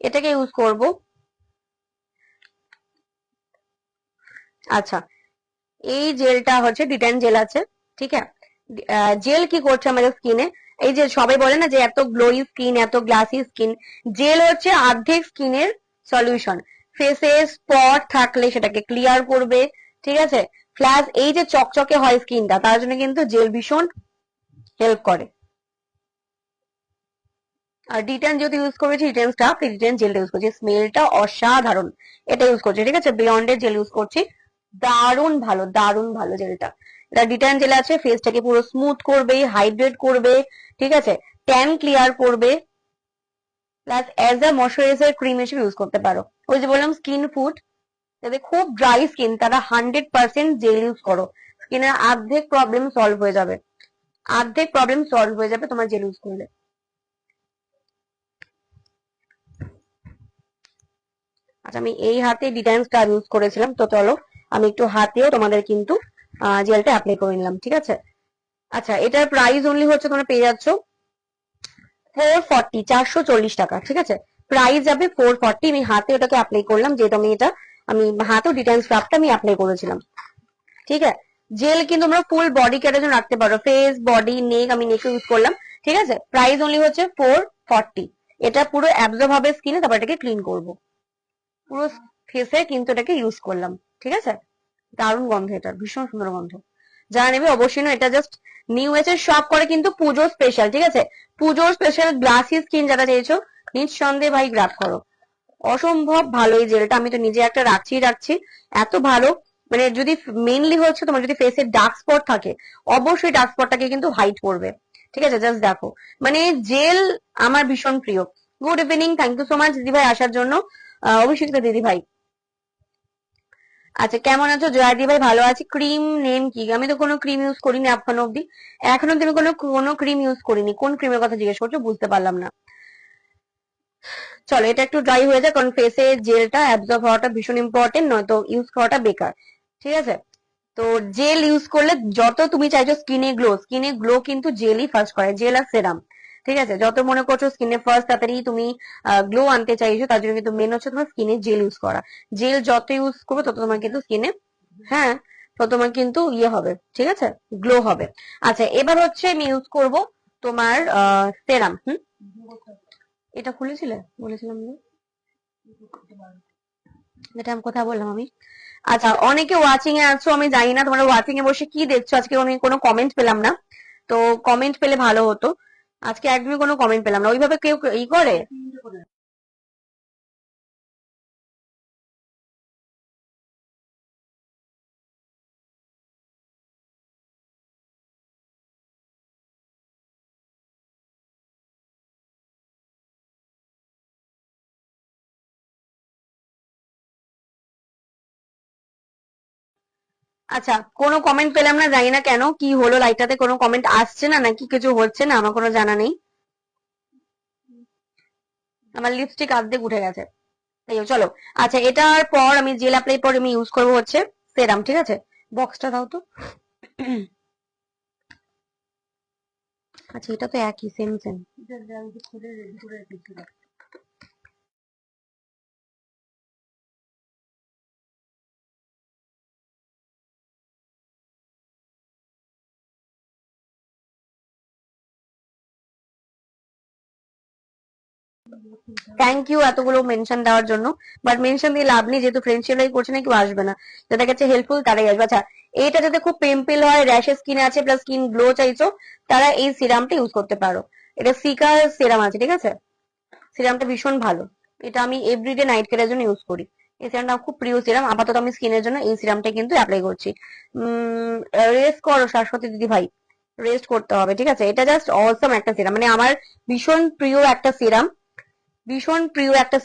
এটাকে ইউজ করব। আচ্ছা, এই জেলটা হচ্ছে ডিটেন জেল আছে, ঠিক আছে। জেল কি করছে আমাদের স্কিনে, এই যে সবাই বলে না যে এত গ্লোই স্কিন, এত গ্লাসি স্কিন, জেল হচ্ছে অর্ধেক স্কিনের সলিউশন। ফেসে স্পট থাকলে সেটাকে ক্লিয়ার করবে, ঠিক আছে। প্লাস এই যে চকচকে হয় স্কিনটা, তার জন্য কিন্তু জেল ভীষণ হেল্প করে। আর ডিটেন যেহেতু ইউজ করেছি, ডিটেন স্টাফ, ডিটেন জেলটা ইউজ করছি, স্মেলটা অসাধারণ, এটা ইউজ করছি, ঠিক আছে। বিয়ন্ডের জেল ইউজ করছি, দারুণ ভালো, দারুণ ভালো জেলটা। এটা ডিটেন জেল আছে, ফেসটাকে পুরো স্মুথ করবে, হাইড্রেট করবে, ঠিক আছে, ট্যান ক্লিয়ার করবে, plus as a moisturiser cream হিসেবে ইউজ করতে পারো। ওই যে বললাম স্কিন ফুড, যাদের খুব ড্রাই স্কিন তারা 100% জেল ইউজ করো, স্কিনের অর্ধেক প্রবলেম সলভ হয়ে যাবে, অর্ধেক প্রবলেম সলভ হয়ে যাবে তোমার জেল ইউজ করলে। আচ্ছা, আমি এই হাতে ডিটেন স্টার ইউজ করেছিলাম, তো চলো আমি একটু হাতেও তোমাদের কিন্তু জেলটা অ্যাপ্লাই করে নিলাম, ঠিক আছে। আচ্ছা, এটার প্রাইস অনলি হচ্ছে তোমরা পেয়ে যাচ্ছ 440, 440 টাকা, ঠিক আছে। প্রাইস যাবে 440। আমি হাতে ওটাকে অ্যাপ্লাই করলাম, যেহেতু আমি হাতেও ডিটেন স্ক্রাবটা আমি অ্যাপ্লাই করেছিলাম, ঠিক আছে। জেল কিন্তু আমরা ফুল বডি কেয়ারের জন্য রাখতে পারো, ফেস, বডি, নেক, আমি নেকে ইউজ করলাম, ঠিক আছে। প্রাইস অনলি হচ্ছে 440। এটা পুরো অ্যাবজর্ব হবে স্কিনে, তারপর এটাকে ক্লিন করবো পুরো ফেসে, কিন্তু এটাকে ইউজ করলাম, ঠিক আছে। দারুণ গন্ধ, এটা ভীষণ সুন্দর গন্ধ। যারা নেবে অবশ্যই না, এটা জাস্ট নিউ এসের শপ করে কিন্তু পুজোর স্পেশাল, ঠিক আছে। পুজোর স্পেশাল গ্লাসি স্কিন যারা চেয়েছো, নিঃসন্দেহে ভাই গ্রাব করো, অসম্ভব ভালো এই জেলটা। আমি তো নিজে একটা রাখছি, এত ভালো। মানে যদি মেইনলি হচ্ছে তোমার যদি ফেসে ডার্ক স্পট থাকে, অবশ্যই ডার্ক স্পটটাকে কিন্তু হাইড করবে, ঠিক আছে। জাস্ট দেখো, মানে জেল আমার ভীষণ প্রিয়। Good evening, thank you so much দিদি ভাই আসার জন্য, অভিষিক্ত দিদি ভাই। আচ্ছা, কেমন আছো জয়াদি ভাই? ভালো আছি। ক্রিম নেম কি? আমি তো কোনো ক্রিম ইউজ করিনি এখনো অব্দি, এখনো অব্দি আমি কোনো ক্রিম ইউজ করিনি। কোন ক্রিমের কথা জিজ্ঞেস করছো বুঝতে পারলাম না। চলো এটা একটু ড্রাই হয়ে যায়, কারণ ফেসে জেলটা অ্যাবজর্ব হওয়াটা ভীষণ ইম্পর্টেন্ট, নয়তো ইউজ করাটা বেকার, ঠিক আছে। তো জেল ইউজ করলে যত তুমি চাইছো স্কিনে গ্লো কিন্তু জেলই ফার্স্ট করে, জেল আর সেরাম, ঠিক আছে। যত মনে করছো স্কিনে ফার্স্ট তাড়াতাড়ি তুমি গ্লো আনতে চাইছো, তার জন্য কিন্তু মেন হচ্ছে তোমার স্কিনে জেল ইউজ করা। জেল যত ইউজ করবে তত তোমার কিন্তু স্কিনে, হ্যাঁ, তো তোমার কিন্তু ইয়ে হবে, ঠিক আছে, গ্লো হবে। আচ্ছা, এবার হচ্ছে আমি ইউজ করব তোমার সেরাম। এটা খুলেছিলে, বলেছিলাম যে, এটা আমি কোথায় বললাম আমি। আচ্ছা, অনেকে ওয়াচিং এ আছো, আমি জানি না তোমরা ওয়াচিং এ বসে কি দেখছো, আজকে আমি কোনো কমেন্ট পেলাম না, তো কমেন্ট পেলে ভালো হতো। আজকে একদমই কোনো কমেন্ট পেলাম না, ওইভাবে কেউ ই করে। আচ্ছা, কোনো কমেন্ট পেলাম না, জানি না কেন, কি হলো লাইটটাতে কোনো কমেন্ট আসছে না নাকি কিছু হচ্ছে না, আমার কোনো জানা নেই। আমার লিপস্টিক অর্ধেক উঠে গেছে, তাই চলো। আচ্ছা, এটার পর আমি জেল অ্যাপ্লাই পর আমি ইউজ করবো হচ্ছে সেরাম, ঠিক আছে। বক্সটা দাও তো। আচ্ছা, এটা তো একই, সেম সেম। থ্যাংক ইউ এতগুলো মেনশন দেওয়ার জন্য, বাট মেনশন দিয়ে লাভ নেই, যেহেতু ফ্রেন্ডশিপ করছে না, কেউ আসবে না। যাদের কাছে হেল্পফুল তারাই আসবে। আচ্ছা, এইটা যাতে খুব পিম্পল হয়, র্যাশেস স্কিনে আছে, প্লাস স্কিন গ্লো চাইছো, তারা এই সিরামটা ইউজ করতে পারো। এটা সিকার সিরাম আছে, ঠিক আছে। সিরামটা ভীষণ ভালো, এটা আমি এভরিডে নাইট কেয়ারের জন্য ইউজ করি। এই সিরামটা খুব প্রিয় সিরাম, আপাতত আমি স্কিনের জন্য এই সিরামটা কিন্তু অ্যাপ্লাই করছি। রেস্ট করো শাশ্বতী দিদি ভাই, রেস্ট করতে হবে, ঠিক আছে। এটা জাস্ট অসম একটা সিরাম, মানে আমার ভীষণ প্রিয় একটা সিরাম, ভীষণ প্রিয় একটা